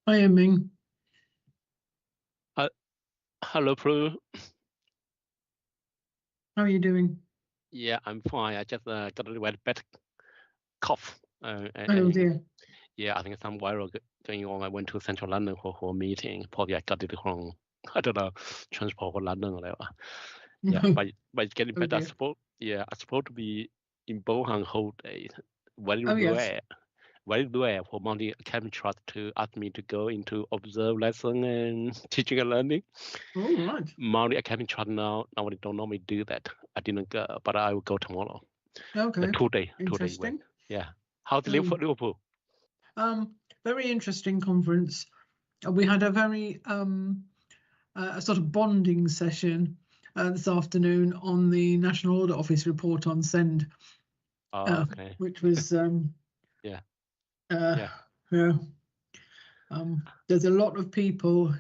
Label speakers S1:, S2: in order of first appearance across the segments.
S1: Hi, Ming.
S2: Hello, Prue.
S1: How are you doing?
S2: Yeah, I'm fine. I just got a really bad cough.
S1: Oh dear.
S2: Yeah, I think some viral going on. I went to Central London for a meeting. Probably I got it from I don't know, transport for London or whatever. Yeah, but it's getting
S1: Oh
S2: better.
S1: dear.
S2: I supposed to be in Bohan whole day. Very
S1: Oh yes.
S2: rare, very rare for Mountain Academy Trust to ask me to go into observe lesson and teaching and learning.
S1: All right.
S2: Mountain Academy Trust now they don't normally do that. I didn't go, but I will go tomorrow.
S1: Okay.
S2: Two-day event.
S1: Interesting.
S2: Yeah. How's
S1: Mm.
S2: Liverpool?
S1: Very interesting conference. We had a very a sort of bonding session this afternoon on the National Audit Office report on SEND,
S2: Oh, okay.
S1: which was
S2: Yeah.
S1: uh,
S2: Yeah.
S1: yeah. There's a lot of people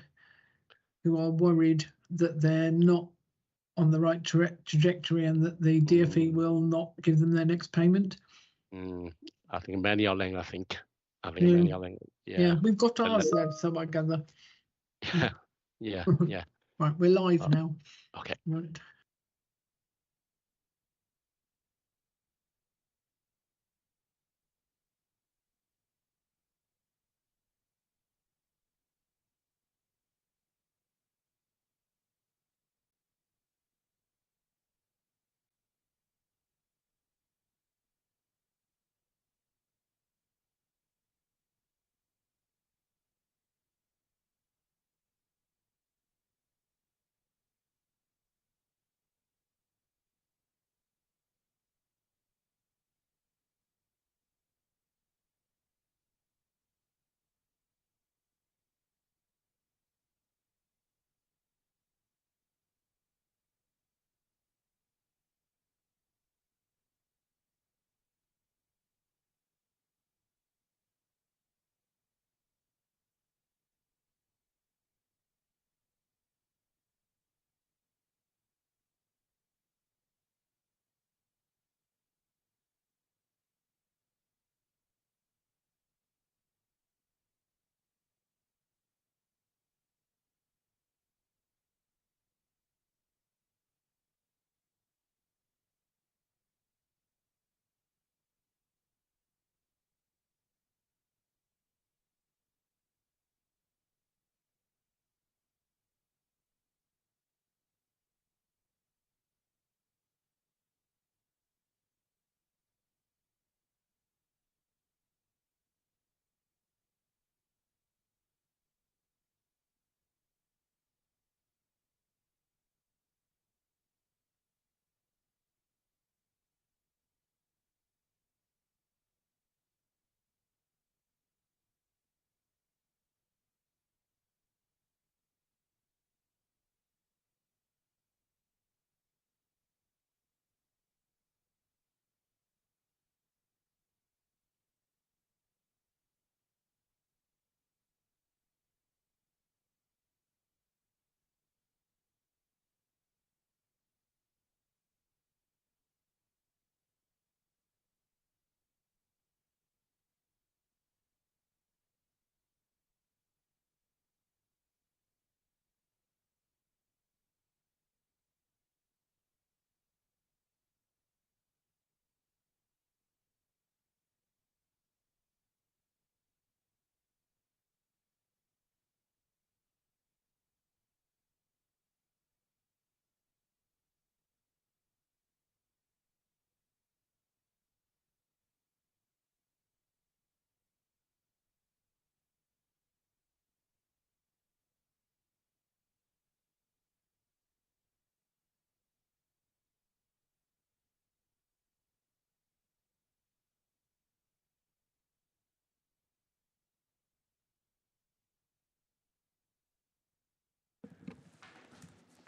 S1: who are worried that they're not on the right trajectory and that the DfE will not give them their next payment.
S2: I think many of them. I think
S1: Yeah.
S2: many of them.
S1: Yeah,
S2: Yeah.
S1: we've got
S2: But
S1: ours though, so I gather.
S2: yeah. Yeah. Yeah.
S1: Right, we're live
S2: Oh,
S1: now.
S2: okay.
S1: Right.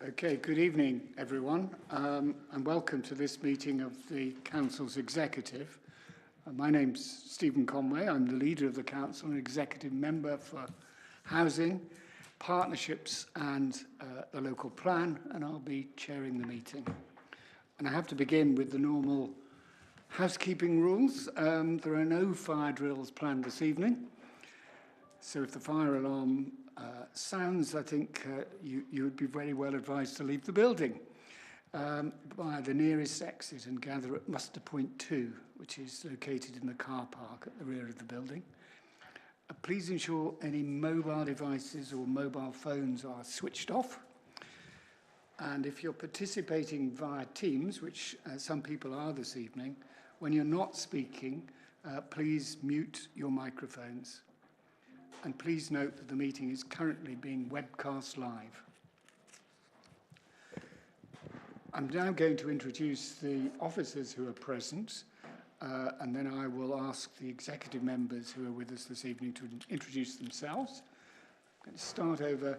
S3: Okay, good evening, everyone, and welcome to this meeting of the Council's Executive. My name's Stephen Conway. I'm the leader of the Council and Executive Member for Housing, Partnerships and the Local Plan, and I'll be chairing the meeting. And I have to begin with the normal housekeeping rules. There are no fire drills planned this evening. So if the fire alarm sounds, I think you would be very well advised to leave the building via the nearest exit and gather at muster point 2, which is located in the car park at the rear of the building. Please ensure any mobile devices or mobile phones are switched off. And if you're participating via Teams, which some people are this evening, when you're not speaking, please mute your microphones. And please note that the meeting is currently being webcast live. I'm now going to introduce the officers who are present, and then I will ask the executive members who are with us this evening to introduce themselves. I'm going to start over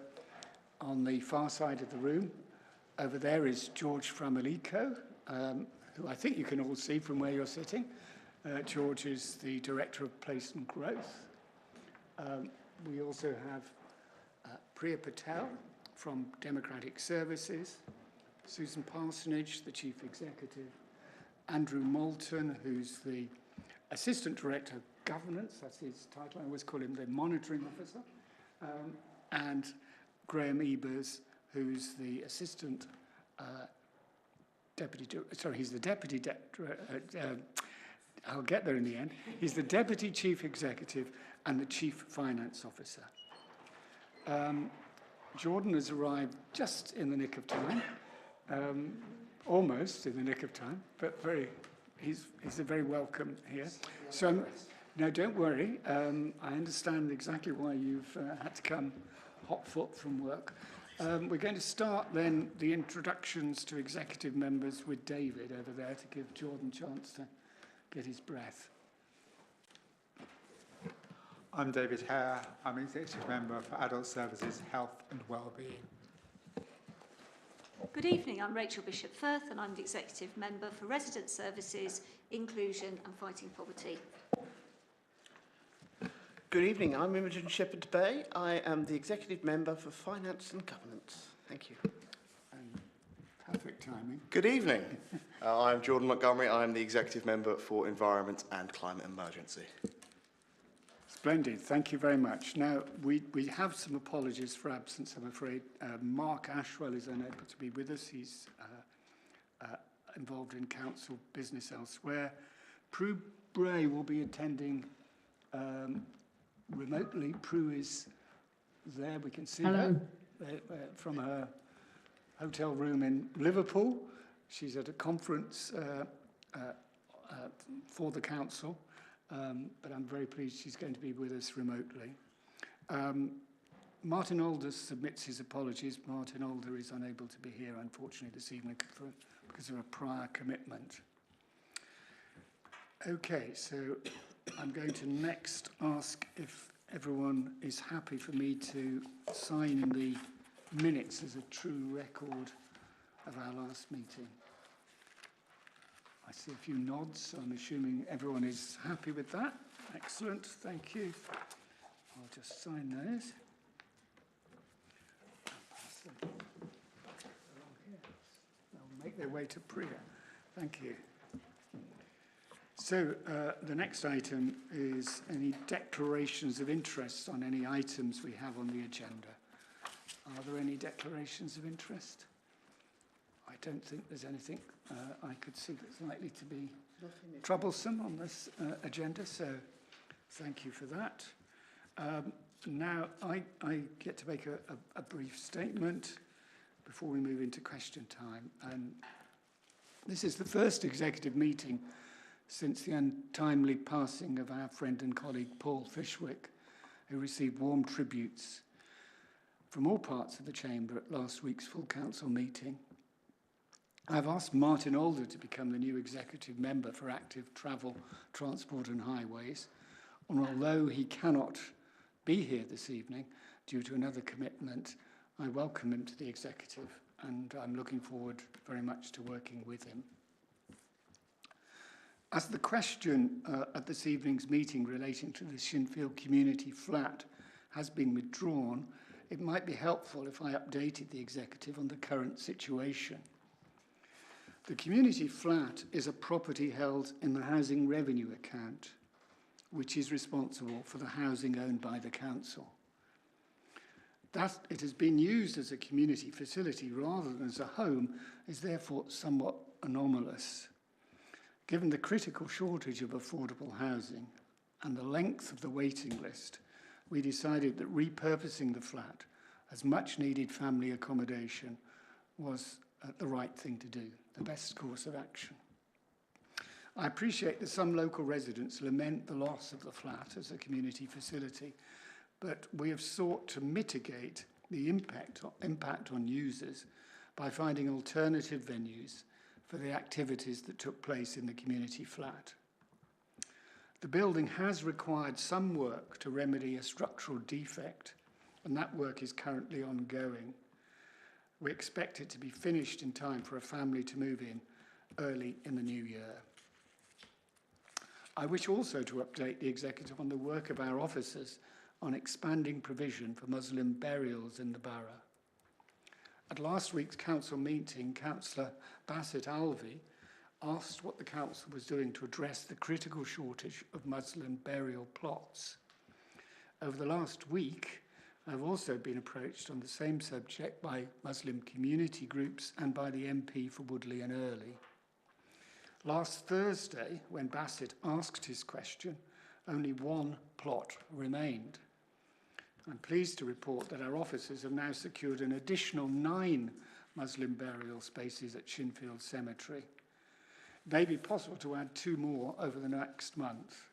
S3: on the far side of the room. Over there is George Framelico, who I think you can all see from where you're sitting. George is the Director of Place and Growth. We also have Priya Patel from Democratic Services, Susan Parsonage, the Chief Executive, Andrew Moulton, who's the Assistant Director of Governance, that's his title, I always call him the Monitoring Officer, and Graham Ebers, who's the Assistant he's the Deputy, I'll get there in the end. He's the Deputy Chief Executive and the Chief Finance Officer. Jordan has arrived just in the nick of time, almost in the nick of time, but he's very welcome here. So, no, don't worry. I understand exactly why you've had to come hot foot from work. We're going to start then the introductions to executive members with David over there to give Jordan a chance to get his breath.
S4: I'm David Hare. I'm Executive Member for Adult Services, Health and Wellbeing.
S5: Good evening, I'm Rachel Bishop-Firth and I'm the Executive Member for Resident Services, Inclusion and Fighting Poverty.
S6: Good evening, I'm Imogen Shepherd-Bay. I am the Executive Member for Finance and Governance. Thank you.
S3: Perfect timing.
S7: Good evening. I'm Jordan Montgomery. I'm the Executive Member for Environment and Climate Emergency.
S3: Splendid, thank you very much. Now, we have some apologies for absence, I'm afraid. Mark Ashwell is unable to be with us. He's involved in council business elsewhere. Prue Bray will be attending remotely. Prue is there, we can see her from her hotel room in Liverpool. She's at a conference for the council. But I'm very pleased she's going to be with us remotely. Martin Alder submits his apologies. Martin Alder is unable to be here, unfortunately, this evening because of a prior commitment. Okay, so I'm going to next ask if everyone is happy for me to sign the minutes as a true record of our last meeting. I see a few nods, so I'm assuming everyone is happy with that. Excellent, thank you. I'll just sign those. Pass them along here. They'll make their way to Priya. Thank you. So the next item is any declarations of interest on any items we have on the agenda. Are there any declarations of interest? I don't think there's anything I could see that's likely to be troublesome on this agenda, so thank you for that. Now, I get to make a brief statement before we move into question time. And this is the first executive meeting since the untimely passing of our friend and colleague Paul Fishwick, who received warm tributes from all parts of the chamber at last week's full council meeting. I've asked Martin Alder to become the new executive member for Active Travel, Transport and Highways. And although he cannot be here this evening due to another commitment, I welcome him to the executive and I'm looking forward very much to working with him. As the question at this evening's meeting relating to the Shinfield Community Flat has been withdrawn, it might be helpful if I updated the executive on the current situation. The community flat is a property held in the housing revenue account. which is responsible for the housing owned by the council. That it has been used as a community facility rather than as a home is therefore somewhat anomalous. Given the critical shortage of affordable housing and the length of the waiting list, we decided that repurposing the flat as much needed family accommodation was the right thing to do, the best course of action. I appreciate that some local residents lament the loss of the flat as a community facility, but we have sought to mitigate the impact on users by finding alternative venues for the activities that took place in the community flat. The building has required some work to remedy a structural defect, and that work is currently ongoing. We expect it to be finished in time for a family to move in early in the new year. I wish also to update the Executive on the work of our officers on expanding provision for Muslim burials in the borough. At last week's council meeting, Councillor Basit Alvi asked what the council was doing to address the critical shortage of Muslim burial plots. Over the last week, I've also been approached on the same subject by Muslim community groups and by the MP for Woodley and Earley. Last Thursday, when Basit asked his question, only one plot remained. I'm pleased to report that our officers have now secured an additional 9 Muslim burial spaces at Shinfield Cemetery. It may be possible to add 2 more over the next month.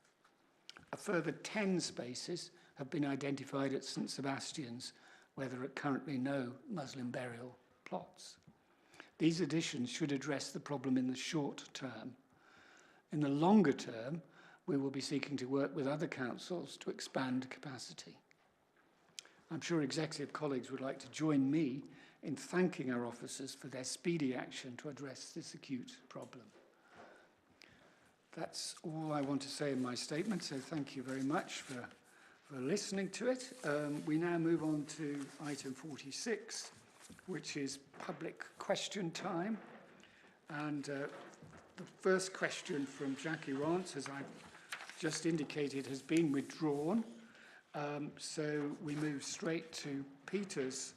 S3: A further 10 spaces have been identified at St Sebastian's, where there are currently no Muslim burial plots. These additions should address the problem in the short term. In the longer term, we will be seeking to work with other councils to expand capacity. I'm sure executive colleagues would like to join me in thanking our officers for their speedy action to address this acute problem. That's all I want to say in my statement, so thank you very much for listening to it. We now move on to item 46, which is public question time. And the first question from Jackie Rance, as I've just indicated, has been withdrawn. So we move straight to Peter's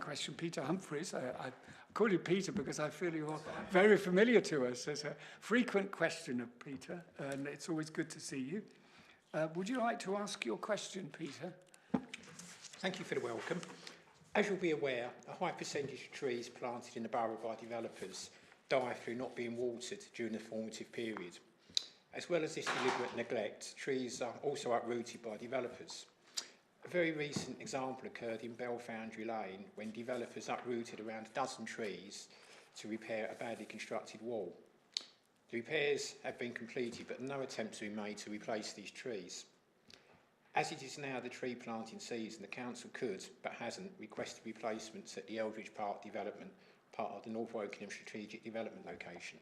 S3: question. Peter Humphreys. I call you Peter because I feel you're very familiar to us as a frequent questioner, Peter, and it's always good to see you. Would you like to ask your question, Peter?
S8: Thank you for the welcome. As you'll be aware, a high percentage of trees planted in the borough by developers die through not being watered during the formative period. As well as this deliberate neglect, trees are also uprooted by developers. A very recent example occurred in Belfoundry Lane when developers uprooted around a dozen trees to repair a badly constructed wall. The repairs have been completed, but no attempts have been made to replace these trees. As it is now the tree planting season, the council could, but hasn't, requested replacements at the Eldridge Park development, part of the North Wokingham Strategic Development location.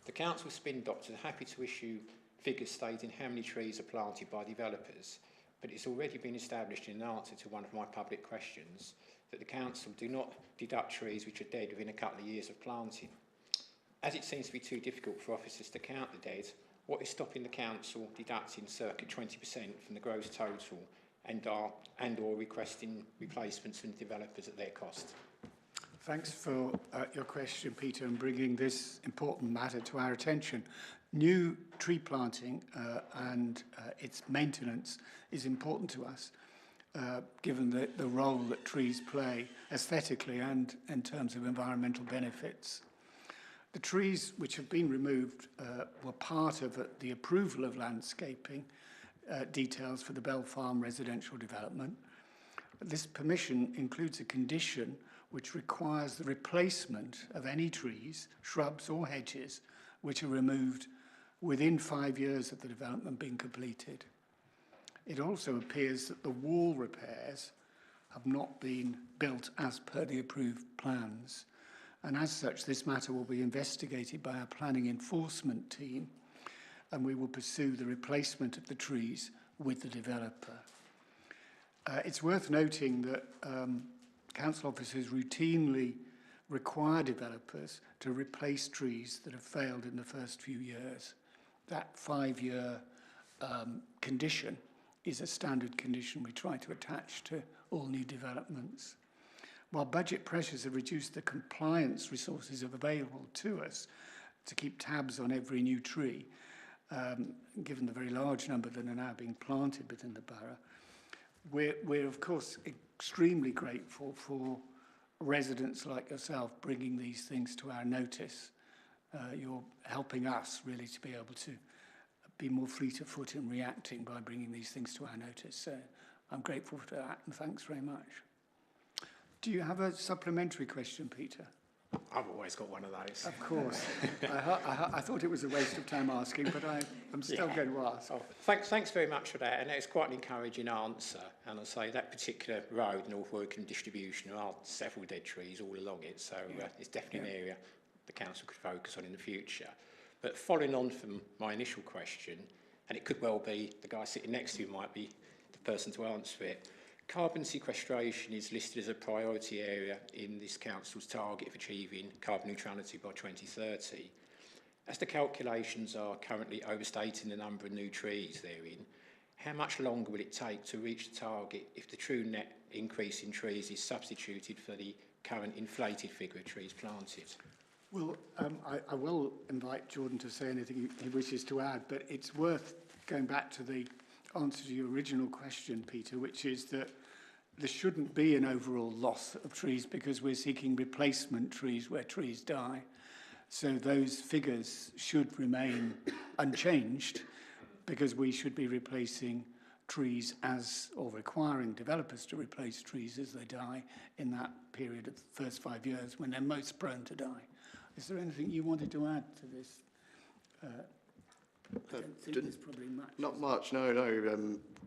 S8: The council spin doctors are happy to issue figures stating how many trees are planted by developers, but it's already been established in an answer to one of my public questions that the council do not deduct trees which are dead within a couple of years of planting. As it seems to be too difficult for officers to count the dead, what is stopping the council deducting circa 20% from the gross total and or requesting replacements from developers at their cost?
S3: Thanks for your question, Peter, and bringing this important matter to our attention. New tree planting and its maintenance is important to us, given the role that trees play aesthetically and in terms of environmental benefits. The trees which have been removed were part of the approval of landscaping details for the Bell Farm residential development. This permission includes a condition which requires the replacement of any trees, shrubs or hedges which are removed within 5 years of the development being completed. It also appears that the wall repairs have not been built as per the approved plans, and as such this matter will be investigated by our planning enforcement team, and we will pursue the replacement of the trees with the developer. It's worth noting that council officers routinely require developers to replace trees that have failed in the first few years. That 5-year condition is a standard condition we try to attach to all new developments. While budget pressures have reduced the compliance resources available to us to keep tabs on every new tree, given the very large number that are now being planted within the borough, we're of course extremely grateful for residents like yourself bringing these things to our notice. You're helping us really to be able to be more fleet of foot in reacting by bringing these things to our notice. So I'm grateful for that, and thanks very much. Do you have a supplementary question, Peter?
S8: I've always got one of those.
S3: Of course. I thought it was a waste of time asking, but I'm still going to ask.
S8: Oh, thanks very much for that, and it's quite an encouraging answer. And I say that particular road, North Woking Distribution, there are several dead trees all along it, so it's definitely an area the council could focus on in the future. But following on from my initial question, and it could well be the guy sitting next to you might be the person to answer it, carbon sequestration is listed as a priority area in this council's target of achieving carbon neutrality by 2030. As the calculations are currently overstating the number of new trees therein, how much longer will it take to reach the target if the true net increase in trees is substituted for the current inflated figure of trees planted?
S3: Well, I will invite Jordan to say anything he wishes to add, but it's worth going back to the answer to your original question, Peter, which is that there shouldn't be an overall loss of trees because we're seeking replacement trees where trees die. So those figures should remain unchanged because we should be replacing trees or requiring developers to replace trees as they die in that period of the first 5 years when they're most prone to die. Is there anything you wanted to add to this? I don't think there's probably much.
S7: Not much, no.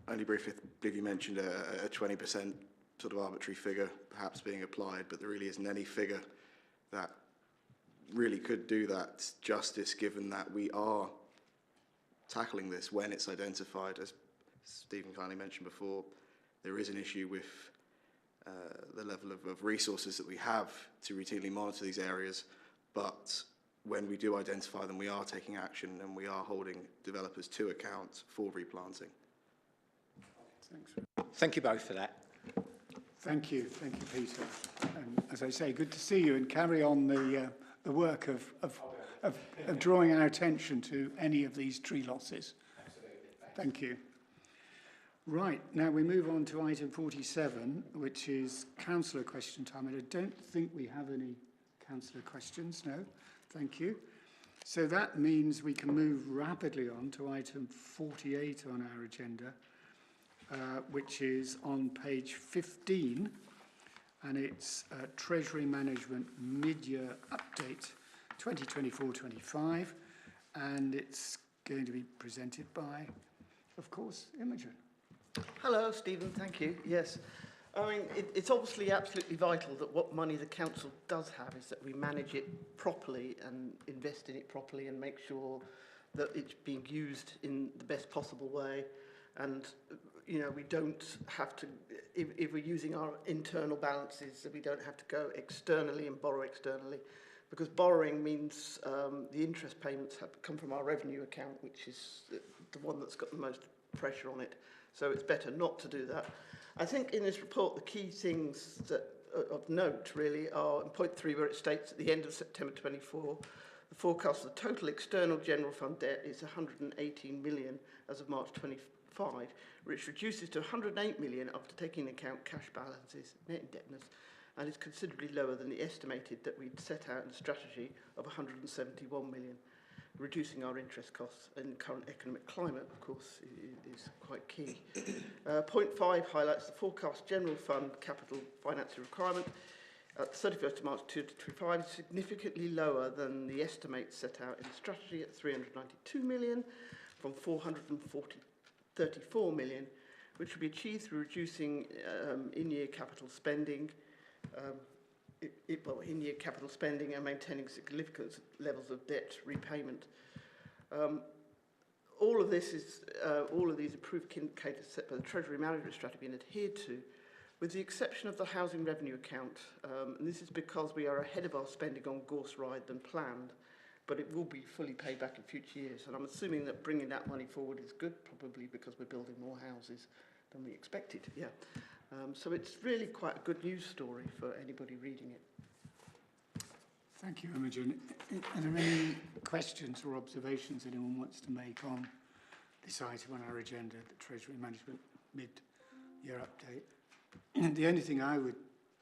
S7: Only briefly, I believe you mentioned a 20% sort of arbitrary figure perhaps being applied, but there really isn't any figure that really could do that justice, given that we are tackling this when it's identified. As Stephen kindly mentioned before, there is an issue with the level of resources that we have to routinely monitor these areas, but when we do identify them, we are taking action and we are holding developers to account for replanting.
S3: Thanks.
S8: Thank you both for that.
S3: Thank you, Peter. And as I say, good to see you, and carry on the work of drawing our attention to any of these tree losses.
S8: Absolutely.
S3: Thank you. Right, now we move on to item 47, which is councillor question time. And I don't think we have any councillor questions, no. Thank you. So that means we can move rapidly on to item 48 on our agenda, which is on page 15, and it's Treasury Management Mid-Year Update 2024-25, and it's going to be presented by, of course, Imogen.
S6: Hello, Stephen. Thank you. Yes. I mean, it's obviously absolutely vital that what money the council does have is that we manage it properly and invest in it properly and make sure that it's being used in the best possible way. And, you know, we don't have to, if we're using our internal balances, that we don't have to go externally and borrow externally, because borrowing means the interest payments have come from our revenue account, which is the one that's got the most pressure on it. So it's better not to do that. I think in this report, the key things that of note really are in point 3, where it states at the end of September 24, the forecast of the total external general fund debt is 118 million as of March 25, which reduces to 108 million after taking into account cash balances, net indebtedness, and is considerably lower than the estimated that we'd set out in the strategy of 171 million. Reducing our interest costs in the current economic climate, of course, is quite key. Point 5 highlights the forecast general fund capital financing requirement at 31st of March 2025 is significantly lower than the estimates set out in the strategy at 392 million from 434 million, which will be achieved through reducing in-year capital spending, in-year capital spending and maintaining significant levels of debt repayment. All of these approved indicators set by the Treasury Management Strategy and adhered to, with the exception of the housing revenue account. And this is because we are ahead of our spending on Gorse Ride than planned, but it will be fully paid back in future years. And I'm assuming that bringing that money forward is good, probably because we're building more houses than we expected. Yeah. So it's really quite a good news story for anybody reading it.
S3: Thank you, Imogen. Are there any questions or observations anyone wants to make on this item on our agenda, the Treasury Management mid-year update? The only thing I would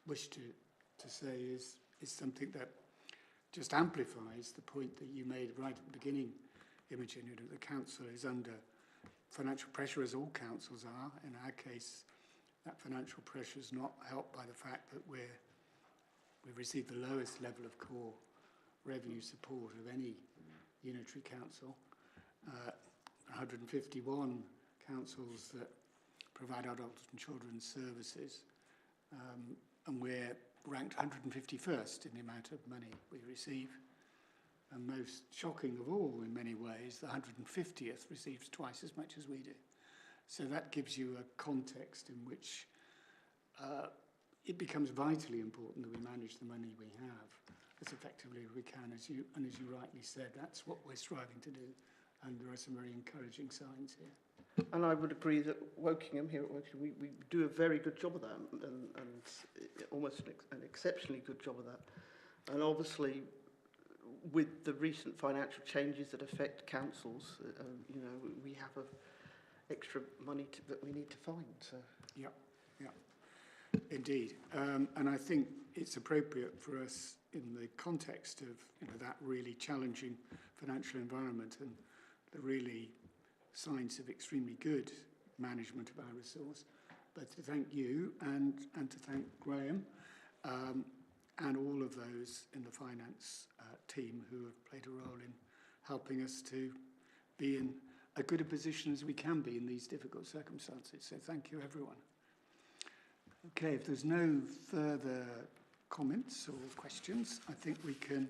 S3: wish to say is something that just amplifies the point that you made right at the beginning, Imogen, that the council is under financial pressure, as all councils are. In our case, that financial pressure is not helped by the fact that we've received the lowest level of core revenue support of any unitary council. 151 councils that provide adult and children's services, and we're ranked 151st in the amount of money we receive. And most shocking of all, in many ways, the 150th receives twice as much as we do. So that gives you a context in which it becomes vitally important that we manage the money we have as effectively as we can. As you rightly said, that's what we're striving to do, and there are some very encouraging signs here.
S6: And I would agree that Wokingham, here at Wokingham, we do a very good job of that, and almost an exceptionally good job of that. And obviously, with the recent financial changes that affect councils, you know, we have extra money that we need to find. So.
S3: Yeah, indeed. And I think it's appropriate for us in the context of that really challenging financial environment and the really signs of extremely good management of our resource, but to thank you and to thank Graham and all of those in the finance team who have played a role in helping us to be in as good a position as we can be in these difficult circumstances. So thank you, everyone. Okay, if there's no further comments or questions, I think we can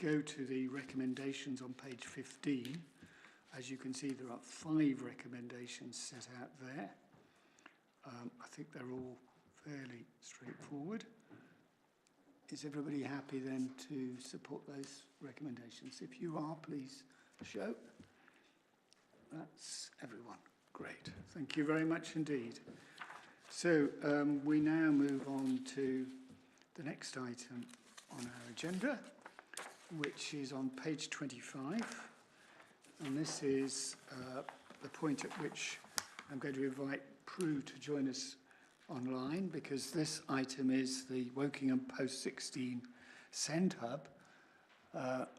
S3: go to the recommendations on page 15. As you can see, there are 5 recommendations set out there. I think they're all fairly straightforward. Is everybody happy then to support those recommendations? If you are, please show. That's everyone. Great. Thank you very much indeed. So we now move on to the next item on our agenda, which is on page 25. And this is the point at which I'm going to invite Prue to join us online, because this item is the Wokingham Post-16 Send Hub.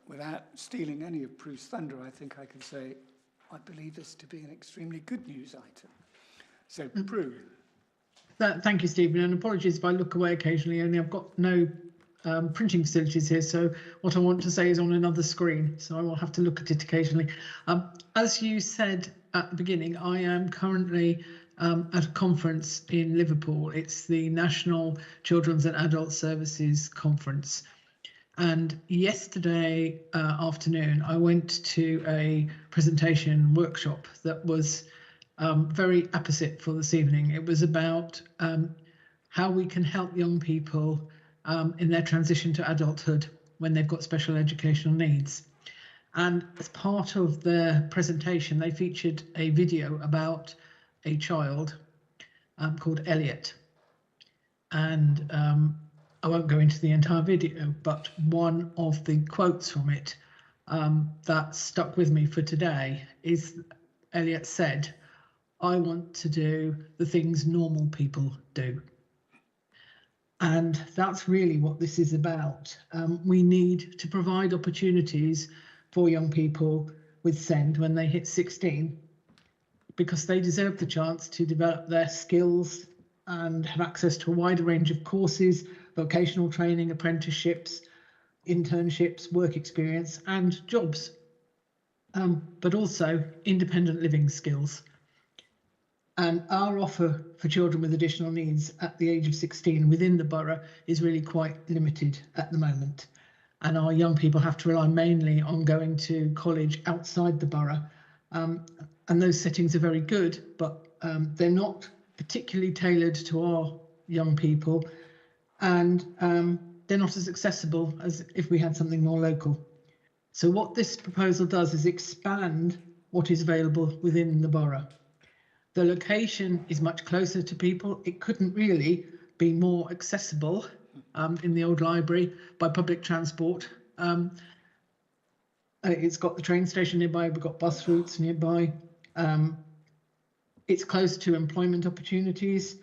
S3: Without stealing any of Prue's thunder, I think I can say I believe this to be an extremely good news item. So, Prue.
S1: Thank you, Stephen, and apologies if I look away occasionally, only I've got no printing facilities here, so what I want to say is on another screen, so I will have to look at it occasionally. As you said at the beginning, I am currently at a conference in Liverpool. It's the National Children's and Adult Services Conference, and yesterday afternoon I went to a presentation workshop that was very apposite for this evening. It was about how we can help young people in their transition to adulthood when they've got special educational needs. And as part of their presentation, they featured a video about a child called Elliot. And I won't go into the entire video, but one of the quotes from it that stuck with me for today is Elliot said, "I want to do the things normal people do." And that's really what this is about. We need to provide opportunities for young people with SEND when they hit 16, because they deserve the chance to develop their skills and have access to a wider range of courses, vocational training, apprenticeships, internships, work experience, and jobs, but also independent living skills. And our offer for children with additional needs at the age of 16 within the borough is really quite limited at the moment. And our young people have to rely mainly on going to college outside the borough. And those settings are very good, but they're not particularly tailored to our young people. And they're not as accessible as if we had something more local. So what this proposal does is expand what is available within the borough. The location is much closer to people. It couldn't really be more accessible in the old library by public transport. It's got the train station nearby, we've got bus routes nearby. It's close to employment opportunities.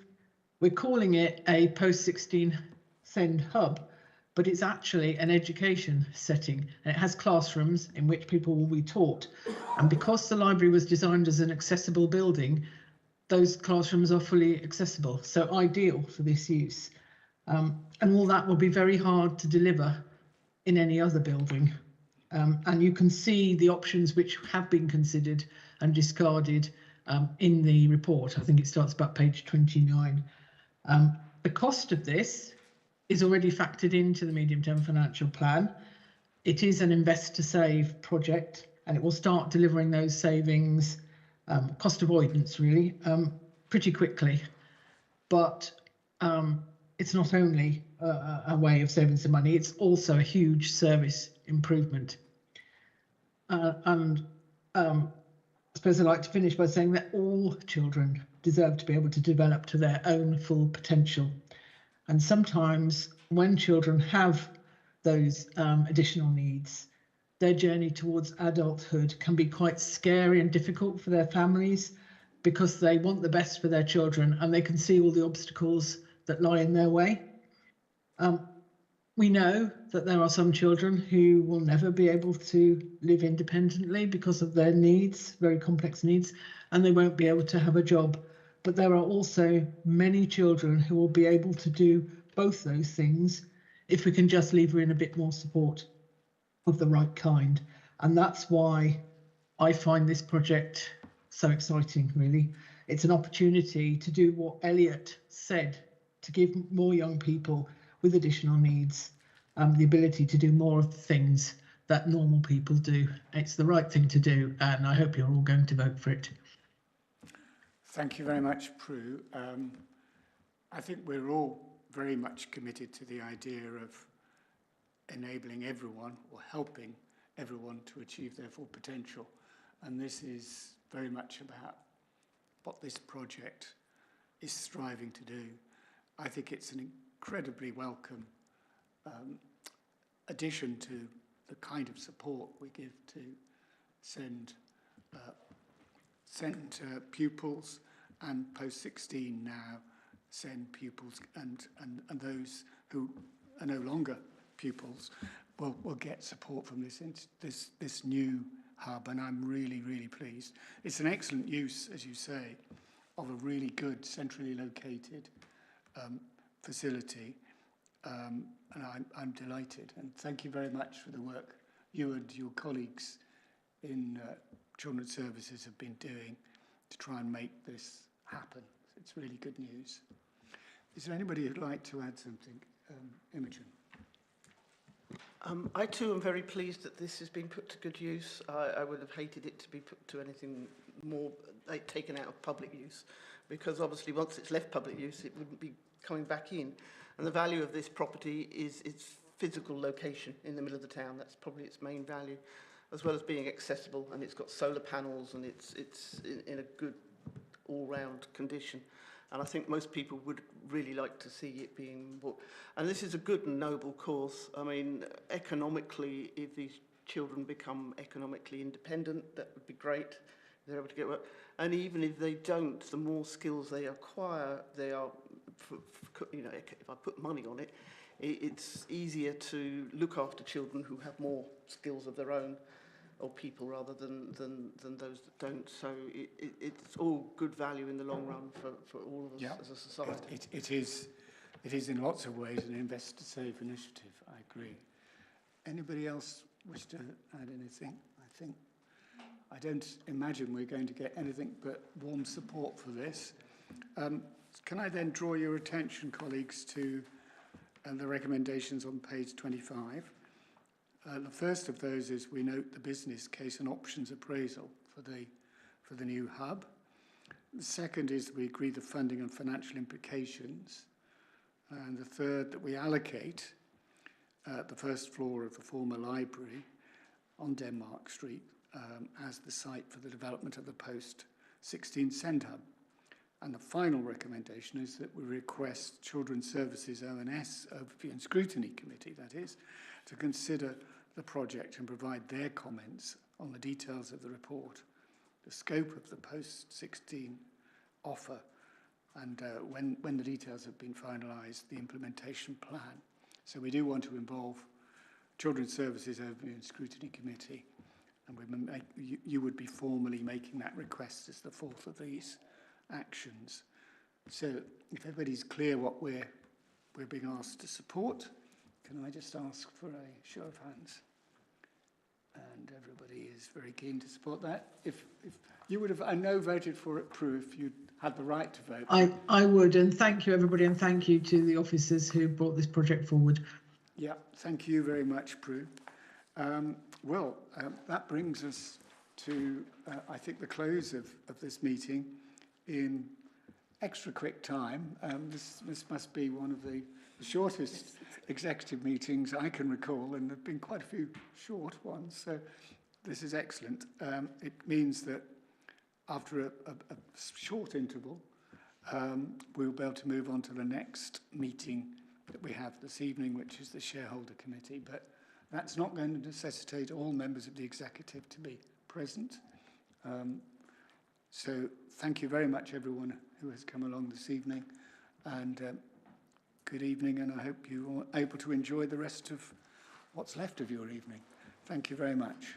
S1: We're calling it a post-16 SEND hub, but it's actually an education setting. And it has classrooms in which people will be taught. And because the library was designed as an accessible building, those classrooms are fully accessible, so ideal for this use. And all that will be very hard to deliver in any other building. And you can see the options which have been considered and discarded in the report. I think it starts about page 29. The cost of this is already factored into the medium-term financial plan. It is an invest to save project, and it will start delivering those savings, cost avoidance really, pretty quickly. But it's not only a way of saving some money, it's also a huge service improvement. I suppose I'd like to finish by saying that all children deserve to be able to develop to their own full potential. And sometimes when children have those additional needs, their journey towards adulthood can be quite scary and difficult for their families because they want the best for their children and they can see all the obstacles that lie in their way. We know that there are some children who will never be able to live independently because of their needs, very complex needs, and they won't be able to have a job. But there are also many children who will be able to do both those things if we can just lever in a bit more support of the right kind. And that's why I find this project so exciting, really. It's an opportunity to do what Elliot said, to give more young people with additional needs the ability to do more of the things that normal people do. It's the right thing to do, and I hope you're all going to vote for it.
S3: Thank you very much, Prue. I think we're all very much committed to the idea of enabling everyone or helping everyone to achieve their full potential. And this is very much about what this project is striving to do. I think it's an incredibly welcome addition to the kind of support we give to SEND pupils and post-16 now SEND pupils and those who are no longer pupils will get support from this new hub, and I'm really, really pleased. It's an excellent use, as you say, of a really good centrally located facility, and I'm delighted. And thank you very much for the work you and your colleagues in Children's Services have been doing to try and make this happen. It's really good news. Is there anybody who'd like to add something? Imogen.
S6: I too am very pleased that this has been put to good use. I would have hated it to be put to anything more taken out of public use, because obviously once it's left public use it wouldn't be coming back in. And the value of this property is its physical location in the middle of the town. That's probably its main value, as well as being accessible, and it's got solar panels and it's in a good all-round condition. And I think most people would really like to see it being bought. And this is a good and noble cause. I mean, economically, if these children become economically independent, that would be great. They're able to get work. And even if they don't, the more skills they acquire, they are, you know, if I put money on it, it's easier to look after children who have more skills of their own, or people rather than those that don't. So it's all good value in the long run for all of us as a society.
S3: It is in lots of ways an invest to save initiative. I agree. Anybody else wish to add anything? I don't imagine we're going to get anything but warm support for this. Can I then draw your attention, colleagues, to the recommendations on page 25? The first of those is we note the business case and options appraisal for the new hub. The second is we agree the funding and financial implications. And the third, that we allocate the first floor of the former library on Denmark Street as the site for the development of the post-16 Send Hub. And the final recommendation is that we request Children's Services ONS, Overview and Scrutiny Committee, that is, to consider the project and provide their comments on the details of the report, the scope of the post-16 offer, and when the details have been finalised, the implementation plan. So we do want to involve Children's Services Overview and Scrutiny Committee, and you would be formally making that request as the fourth of these actions. So if everybody's clear what we're being asked to support, can I just ask for a show of hands? And everybody is very keen to support that. If you would have, I know, voted for it, Prue, if you had the right to vote.
S1: I would, and thank you everybody, and thank you to the officers who brought this project forward.
S3: Yeah, thank you very much, Prue. That brings us to, I think, the close of this meeting in extra quick time. This must be one of the shortest executive meetings I can recall, and there have been quite a few short ones, so this is excellent. It means that after a short interval, we'll be able to move on to the next meeting that we have this evening, which is the Shareholder Committee, but that's not going to necessitate all members of the executive to be present. So thank you very much, everyone who has come along this evening, and good evening, and I hope you are able to enjoy the rest of what's left of your evening. Thank you very much.